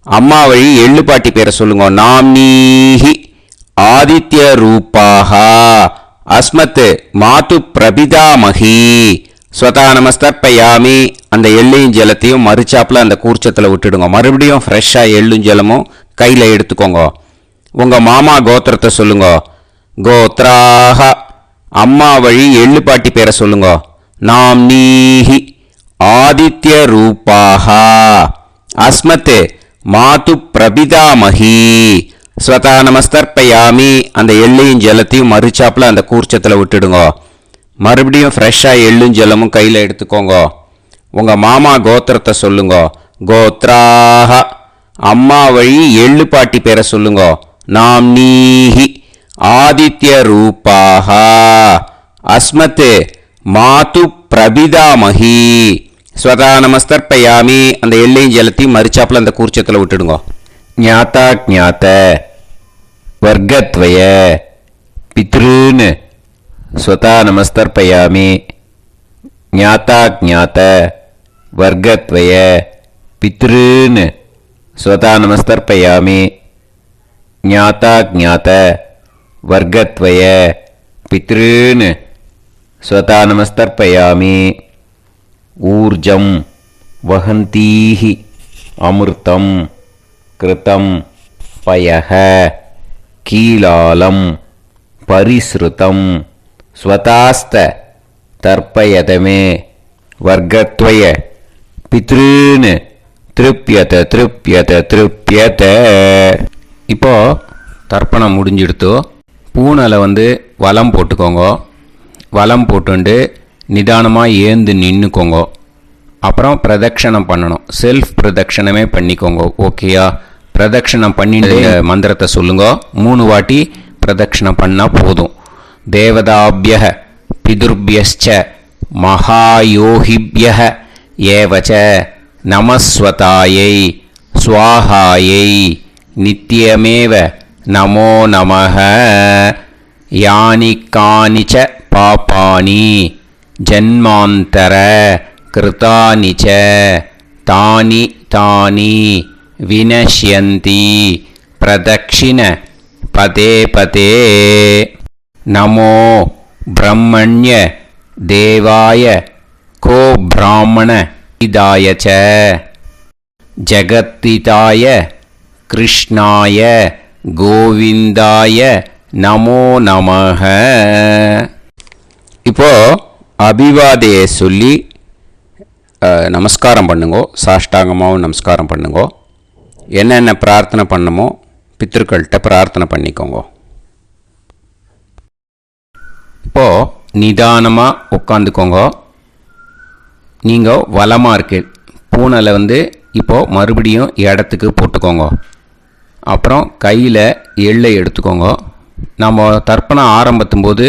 [SPEAKER 2] அம்மா வழி எள்ளு பாட்டி பேரை சொல்லுங்க. நாம்னீஹி ஆதித்ய ரூபாக அஸ்மத் மாது பிரபிதாமகி ஸ்வதா நமஸ்தர்ப்பயாமி. அந்த எள்ளையும் ஜலத்தையும் மறிச்சாப்புல அந்த கூர்ச்சத்தில் விட்டுடுங்க. மறுபடியும் ஃப்ரெஷ்ஷாக எள்ளும் ஜலமும் கையில் எடுத்துக்கோங்க. உங்கள் மாமா கோத்திரத்தை சொல்லுங்க. கோத்ராஹ. அம்மா வழி எள்ளு பாட்டி பேரை சொல்லுங்க. நாம்னீஹி ஆதித்ய ரூபாக அஸ்மத் மாது பிரபிதாமகி ஸ்வதா நமஸ்தர்ப்பயாமி. அந்த எள்ளையும் ஜலத்தையும் மறிச்சாப்புல அந்த கூர்ச்சத்தில் விட்டுடுங்க. மறுபடியும் ஃப்ரெஷ்ஷாக எள்ளும் ஜலமும் கையில் எடுத்துக்கோங்க. உங்கள் மாமா கோத்திரத்தை சொல்லுங்க. கோத்ராஹ. அம்மா வழி எள்ளு பாட்டி பேரை சொல்லுங்க. நாம்னீஹி ஆதித்ய ரூபாக அஸ்மத் மாது பிரபிதாமகி ஸ்வதா நமஸ்தர்ப்பயாமி. அந்த எள்ளையும் ஜலத்தையும் மறிச்சாப்புல அந்த கூர்ச்சத்தில் விட்டுடுங்க. ஞாதா ஞாத வர்க்கத்வய பித்ருன் ஸ்வதா நமஸ்தர்ப்பயாமி. ஞாதா ஞாத வர்க்கத்வய பித்ருன் ஸ்வதா நமஸ்தர்ப்பயாமி. ஞாதா ஞாத வர்க்கத்வய பித்ருன் ஸ்வதா நமஸ்தர்ப்பயாமி. ஊர்ஜம் வஹந்தீஹி அமிர்தம் கிருதம் பயஹ கீலாலம் பரிஸ்ருதம் ஸ்வதாஸ்த தர்ப்பயதமே வர்க்கத்வய பித்ருன் திருப்யத திருப்யத திருப்யத. இப்போ தர்ப்பணம் முடிஞ்சிடுத்தோ. பூனலை வலம் போட்டுக்கோங்க. வலம் போட்டுண்டு நிதானமாக ஏந்து நின்றுக்கோங்க. அப்புறம் பிரதட்சணம் பண்ணணும். செல்ஃப் பிரதட்சணமே பண்ணிக்கோங்க. ஓகேயா? பிரதட்சணம் பண்ணிட்டு மந்திரத்தை சொல்லுங்க. 3 வாட்டி பிரதட்சணம் பண்ணால் போதும். தேவதாபிய பிதுர்பியஸ்ச மகாயோகிபிய ஏவச்ச நமஸ்வதாயை ஸ்வாஹாயை நித்யமேவ நமோ நமஹ. யானி கானிச்ச பாபானி ஜன்மாந்தர கிருதானி ச தானி தானி வினஷ்யந்தி பிரதக்ஷிண பதே பதே. நமோ பிரம்மண்ய தேவாய கோ பிராமண இதாய ச ஜகத்திதாய கிருஷ்ணாய கோவிந்தாய நமோ நமஹ. இப்போ அபிவாதையை சொல்லி நமஸ்காரம் பண்ணுங்கோ. சாஷ்டாங்கமாகவும் நமஸ்காரம் பண்ணுங்கோ. என்னென்ன பிரார்த்தனை பண்ணமோ பித்ருக்கள்கிட்ட பிரார்த்தனை பண்ணிக்கோங்க. இப்போது நிதானமாக உட்காந்துக்கோங்க. நீங்கள் வலமாக இருக்கு பூனலை இப்போது மறுபடியும் இடத்துக்கு போட்டுக்கோங்க. அப்புறம் கையில் எள்ளை எடுத்துக்கோங்க. நம்ம தர்ப்பணம் ஆரம்பத்தும் போது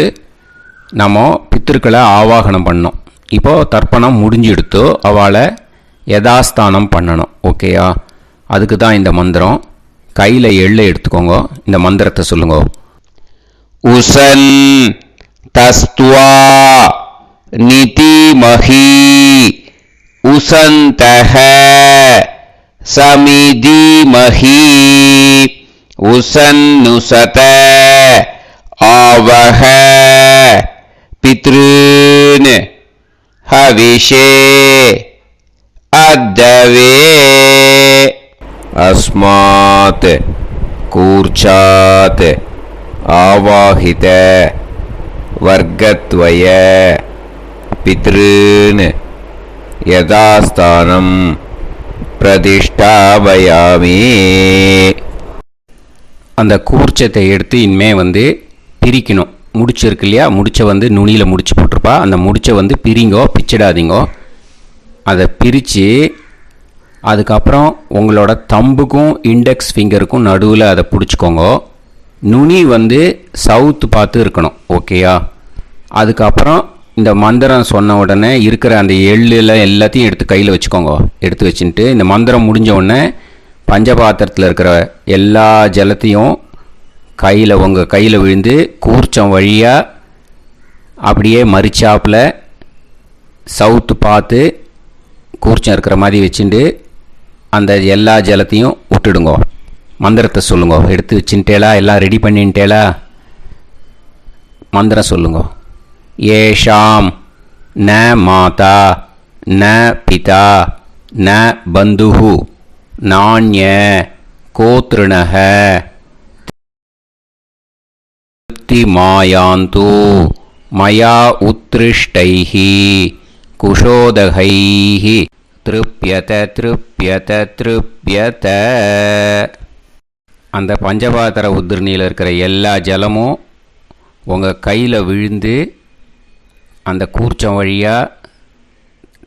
[SPEAKER 2] நம்ம பித்திருக்களை ஆவாகனம் பண்ணோம். இப்போது தர்ப்பணம் முடிஞ்செடுத்து அவளை யதாஸ்தானம் பண்ணணும். ஓகேயா? அதுக்கு தான் இந்த மந்திரம். கையில் எள்ளை எடுத்துக்கோங்க. இந்த மந்திரத்தை சொல்லுங்க. உசன் தஸ்துவா நிதிமஹி உசந்தஹ சமிதிமஹி உசன்னுசத ஆவஹ பித்ருன் ஹவிஷே அத்தவே. அஸ்மாத் கூர்ச்சாத் ஆவாஹித வர்க்கத்வய பித்ருன் யதாஸ்தானம் பிரதிஷ்டாபயாமி. அந்த கூர்ச்சத்தை எடுத்து இனிமே பிரிக்கணும். முடிச்சிருக்கு இல்லையா? முடிச்சை நுனியில் முடிச்சு போட்டிருப்பா. அந்த முடிச்சை பிரிங்கோ, பிச்சிடாதீங்கோ. அதை பிரித்து அதுக்கப்புறம் உங்களோட தம்புக்கும் இண்டெக்ஸ் ஃபிங்கருக்கும் நடுவில் அதை பிடிச்சிக்கோங்க. நுனி சவுத்து பார்த்து இருக்கணும். ஓகேயா? அதுக்கப்புறம் இந்த மந்திரம் சொன்ன உடனே இருக்கிற அந்த எள்ளில் எல்லாத்தையும் எடுத்து கையில் வச்சுக்கோங்க. எடுத்து வச்சுட்டு இந்த மந்திரம் முடிஞ்ச உடனே பஞ்சபாத்திரத்தில் இருக்கிற எல்லா ஜலத்தையும் உங்கள் கையில் விழுந்து கூர்ச்சம் வழியாக அப்படியே மறிச்சாப்பில் சவுத்து பார்த்து கூர்ச்சம் இருக்கிற மாதிரி வச்சுட்டு அந்த எல்லா ஜலத்தையும் விட்டுடுங்கோ. மந்திரத்தை சொல்லுங்க. எடுத்து வச்சுட்டேலா? எல்லாம் ரெடி பண்ணிட்டேலா? மந்திரம் சொல்லுங்க. ஏஷாம் ந மாதா ந பிதா ந பந்துஹு நாண்ய கோத்ருணஹ மாயாந்து மயா உத்ருஷ்டைஹி குஷோதகைஹி திருப்யத திருப்யத திருப்யத. அந்த பஞ்சபாத்திர உதிரணியில் இருக்கிற எல்லா ஜலமும் உங்கள் கையில் விழுந்து அந்த கூர்ச்சம் வழியாக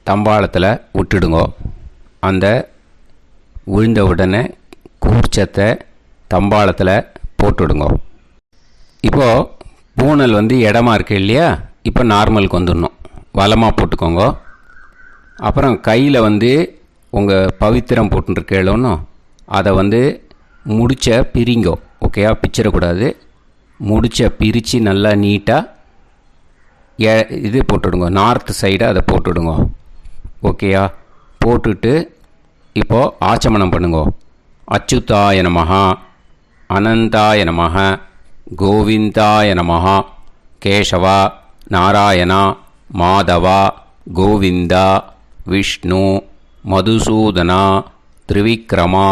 [SPEAKER 2] தம்பாளத்தில் விட்டுடுங்கோ. அந்த விழுந்த உடனே கூர்ச்சத்தை தம்பாளத்தில் போட்டுவிடுங்கோ. இப்போது பூனல் இடமா இருக்கு இல்லையா? இப்போ நார்மலுக்கு வந்துடணும். வலமாக போட்டுக்கோங்க. அப்புறம் கையில் உங்கள் பவித்திரம் போட்டுருக்கேளோன்னு அதை முடிச்ச பிரிங்கோ. ஓகேயா? பிச்சிடக்கூடாது. முடிச்ச பிரித்து நல்லா நீட்டாக இது போட்டுடுங்க. நார்த் சைடு அதை போட்டுடுங்க. ஓகேயா? போட்டுட்டு இப்போது ஆச்சமனம் பண்ணுங்க. அச்சுதாய நமஹ, அனந்தாய நமஹ, கோவிந்தாய நமஹ, கேசவா, நாராயணா, மாதவா, கோவிந்தா, விஷ்ணு, மதுசூதனா, திரிவிக்ரமா,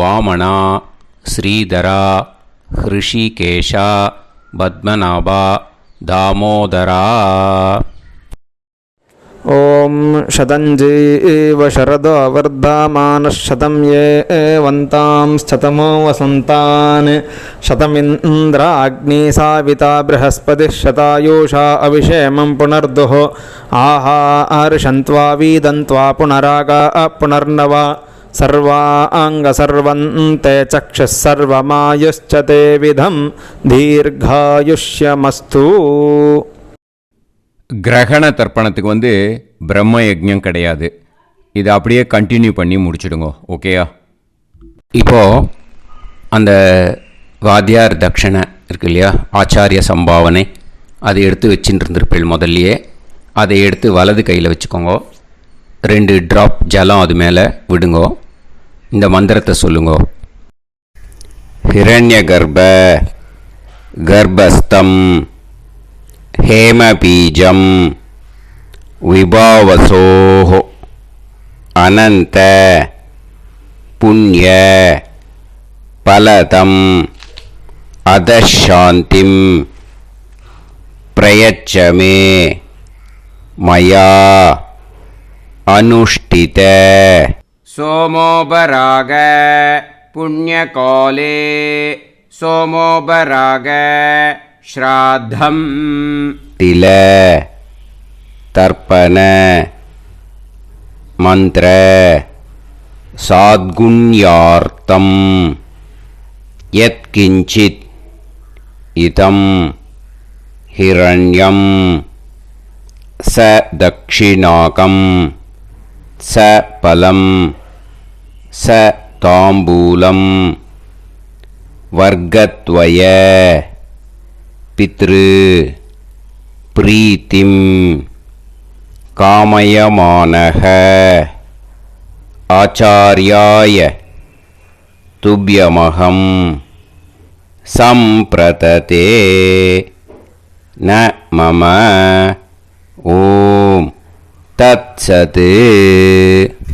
[SPEAKER 2] வாமனா, ஸ்ரீதரா, ஹிருஷிகேஷா, பத்மநாபா, தாமோதரா.
[SPEAKER 3] ஓம் ஷதஞ்சீவ शरदो वर्धमानः शतं ये वन्तां शतमो वसन्तान् शतमिन्द्राग्नी साविता बृहस्पतिः शतायुषा अभिषेमं पुनर्दुः आहार्षन्त्वा वीदन्त्वा पुनरागा पुनर्नवा सर्वाङ्गसर्वन्ते चक्षुः सर्वमायुश्च ते विधं दीर्घायुष्यमस्तु.
[SPEAKER 1] கிரகண தர்ப்பணத்துக்கு பிரம்ம யஜ்ஞம் கிடையாது. இதை அப்படியே கண்டினியூ பண்ணி முடிச்சுடுங்க. ஓகேயா?
[SPEAKER 2] இப்போது அந்த வாத்தியார் தட்சணை இருக்கு இல்லையா, ஆச்சாரிய சம்பாவனை, அதை எடுத்து வச்சுட்டு இருந்திருப்பேள் முதல்லையே. அதை எடுத்து வலது கையில் வச்சுக்கோங்க. 2 ட்ராப் ஜலம் அது மேலே விடுங்கோ. இந்த மந்திரத்தை சொல்லுங்கோ. ஹிரண்ய கர்ப்ப கர்ப்பஸ்தம் हेमबीजं विभावसोः अनन्त पुण्य फलदम् अधशान्तिं प्रयच्छ मे मया अनुष्ठित.
[SPEAKER 1] सोमोपराग पुण्यकाले सोमोपराग श्राद्धं
[SPEAKER 2] तिल तर्पण मंत्र साद्गुण्यार्थं यत्किंचित् इदं हिरण्यं स दक्षिणाकं स फलं स ताम्बूलं वर्गद्वय पितृ प्रीतिं कामयमानः आचार्याय तुभ्यमहं संप्रतते न मम ஓம் தத்சது.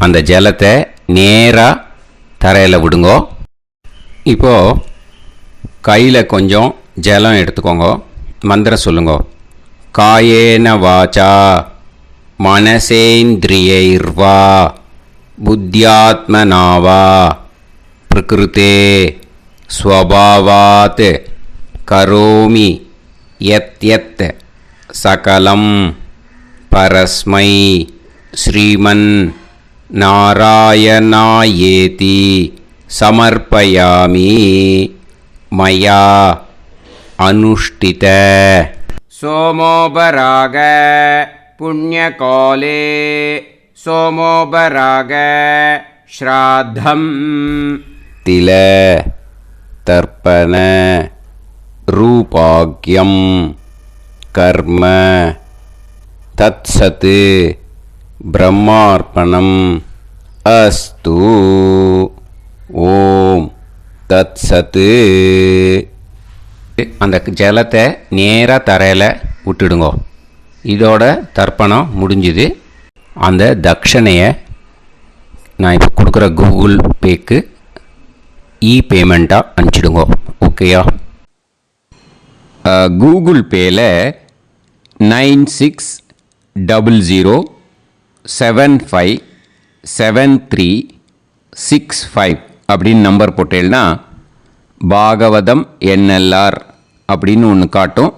[SPEAKER 2] அந்த ஜலத்தை நேராக தரையில் விடுங்கோ. இப்போது கையில் கொஞ்சம் ஜலம் எடுத்துக்கோங்க. மந்திரம் சொல்லுங்க. காயேன வாச்சா மனசேந்திரியைர்வா புத்தியாத்மனாவா பிரகிருதே ஸ்வபாவாத் கரோமி யத் யத் சகலம் பரஸ்மை ஸ்ரீமன் நாராயணாயேதி சமர்ப்பயாமி மயா अनुष्ठित.
[SPEAKER 1] சோமோபராக புண்ணியகாலே சோமோபராக ஸ்ராத்தம்
[SPEAKER 2] தில தர்ப்பண ரூபாக்யம் கர்ம தத்சத் பிரம்மார்ப்பணம் அஸ்து ஓம் தத்சத். அந்த ஜலத்தை நேராக தரையில் விட்டுடுங்கோ. இதோட தர்ப்பணம் முடிஞ்சுது. அந்த தட்சணையை நான் இப்போ கொடுக்குற கூகுள் பேக்கு பேமெண்ட்டாக அனுப்பிச்சிடுங்கோ. ஓகேயா? கூகுள் பேயில் 9600757365 அப்படின்னு நம்பர் போட்டேன்னா பாகவதம் NLR அப்படின்னு ஒன்று காட்டும்.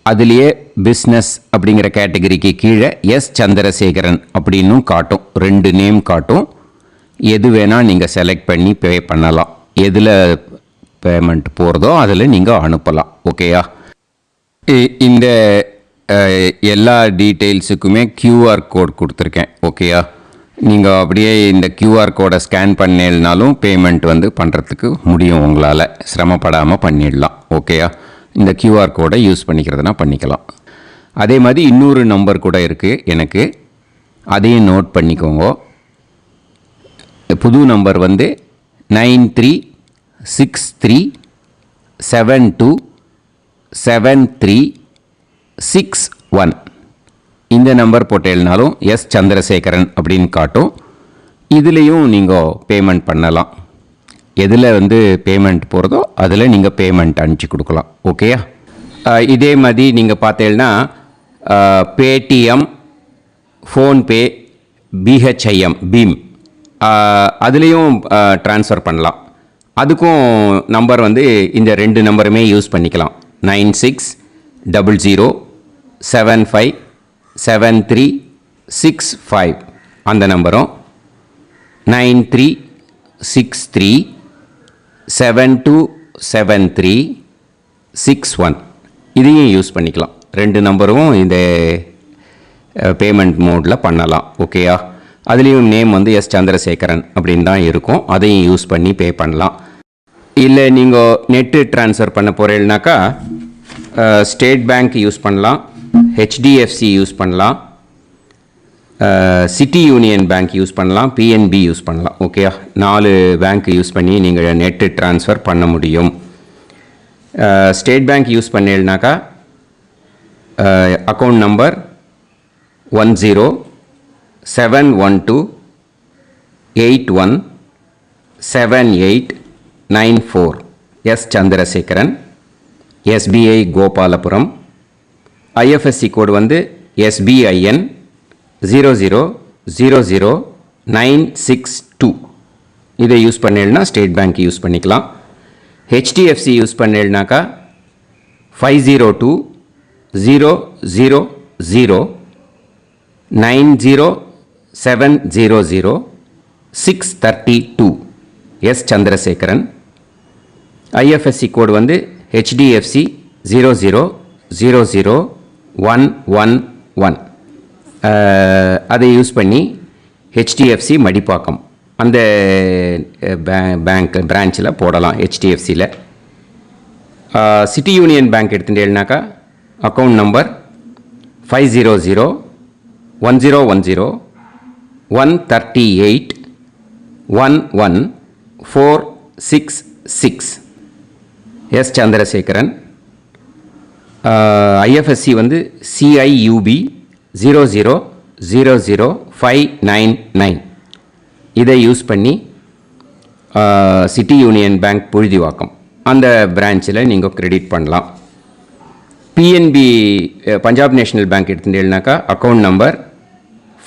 [SPEAKER 2] அதுலேயே பிஸ்னஸ் அப்படிங்கிற கேட்டகரிக்கு கீழே எஸ் சந்திரசேகரன் அப்படின்னும் காட்டும். 2 நேம் காட்டும். எது வேணால் நீங்கள் செலக்ட் பண்ணி பே பண்ணலாம். எதில் பேமெண்ட் போகிறதோ அதில் நீங்கள் அனுப்பலாம். ஓகேயா? இந்த எல்லா டீட்டெயில்ஸுக்குமே QR கோட் கொடுத்துருக்கேன். ஓகேயா? நீங்கள் அப்படியே இந்த QR கோடை ஸ்கேன் பண்ணேன்னாலும் பேமெண்ட் பண்ணுறதுக்கு முடியும். உங்களால் சிரமப்படாமல் பண்ணிடலாம். ஓகேயா? இந்த QR கோடை யூஸ் பண்ணிக்கிறதுனா பண்ணிக்கலாம். அதே மாதிரி இன்னொரு நம்பர் கூட இருக்குது எனக்கு. அதையும் நோட் பண்ணிக்கோங்க. புது நம்பர் 9363727361. இந்த நம்பர் போட்டேல்னாலும் எஸ் சந்திரசேகரன் அப்படின்னு காட்டும். இதுலேயும் நீங்கள் பேமெண்ட் பண்ணலாம். எதில் பேமெண்ட் போகிறதோ அதில் நீங்கள் பேமெண்ட் அனுப்பிச்சி கொடுக்கலாம். ஓகேயா? இதே மாதிரி நீங்கள் பார்த்தேன்னா பேடிஎம், ஃபோன்பே, பிஹெச்ஐஎம், பீம் அதுலேயும் ட்ரான்ஸ்ஃபர் பண்ணலாம். அதுக்கும் நம்பர் இந்த 2 நம்பருமே யூஸ் பண்ணிக்கலாம். 9600757365 அந்த நம்பரும் 9363727361 இதையும் யூஸ் பண்ணிக்கலாம். 2 நம்பரும் இந்த பேமெண்ட் மோடில் பண்ணலாம். ஓகேயா? அதுலேயும் நேம் எஸ் சந்திரசேகரன் அப்படின்னு தான் இருக்கும். அதையும் யூஸ் பண்ணி பே பண்ணலாம். இல்லை நீங்கள் நெட்டு ட்ரான்ஸ்ஃபர் பண்ண போகிறீங்கனாக்கா ஸ்டேட் பேங்க் யூஸ் பண்ணலாம், HDFC யூஸ் பண்ணலாம், சிட்டி யூனியன் பேங்க் யூஸ் பண்ணலாம், PNB யூஸ் பண்ணலாம். ஓகேயா? 4 பேங்க் யூஸ் பண்ணி நீங்கள் நெட்டு ட்ரான்ஸ்ஃபர் பண்ண முடியும். ஸ்டேட் பேங்க் யூஸ் பண்ணீங்கனாக்கா account number 1071281789 S Chandrasekaran, SBI Gopalapuram. IFSC code SBIN 0000962. இதை யூஸ் பண்ணேன்னா ஸ்டேட் பேங்க் யூஸ் பண்ணிக்கலாம். HDFC யூஸ் பண்ணேன்னாக்கா 5020090700 S Chandrasekaran. IFSC code HDFC 0000111. அதை யூஸ் பண்ணி HDFC மடிப்பாக்கம் அந்த பேங்க் பிரான்ச்சில் போடலாம். HDFCயில் சிட்டி யூனியன் பேங்க் எடுத்துட்டேன்னாக்கா account number 500101381146 S Chandrasekaran. IFSC CIUB 0000599. இதை யூஸ் பண்ணி சிட்டி யூனியன் பேங்க் புழுதிவாக்கம் அந்த பிரான்ச்சில் நீங்கள் கிரெடிட் பண்ணலாம். PNB பஞ்சாப் நேஷ்னல் பேங்க் எடுத்துட்டேன்னாக்கா account number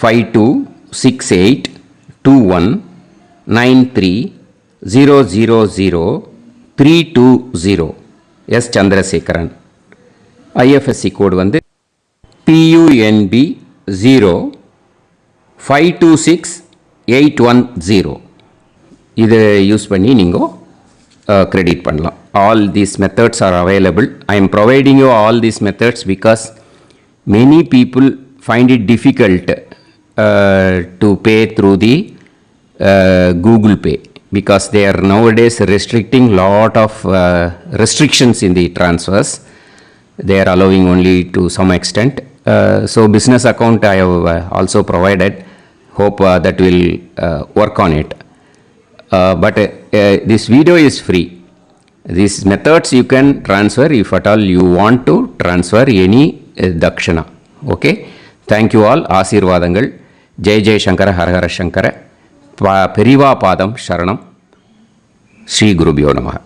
[SPEAKER 2] 52682193000320 S Chandrasekaran. IFSC code PUNB 0526810. இதை யூஸ் பண்ணி நீங்கள் கிரெடிட் பண்ணலாம். all these methods are available. I am providing you all these methods because many people find it difficult to pay through the Google Pay, because they are nowadays restricting lot of restrictions in the transfers. They are allowing only to some extent. So business account I have also provided. Hope that will work on it. But this video is free. These methods you can transfer if at all you want to transfer any dakshana. Okay. Thank you all. Aasirvadangal. Jai Jai Shankara Har Har Shankara. Periva Padam Sharanam. Shri Gurubhyo Namaha.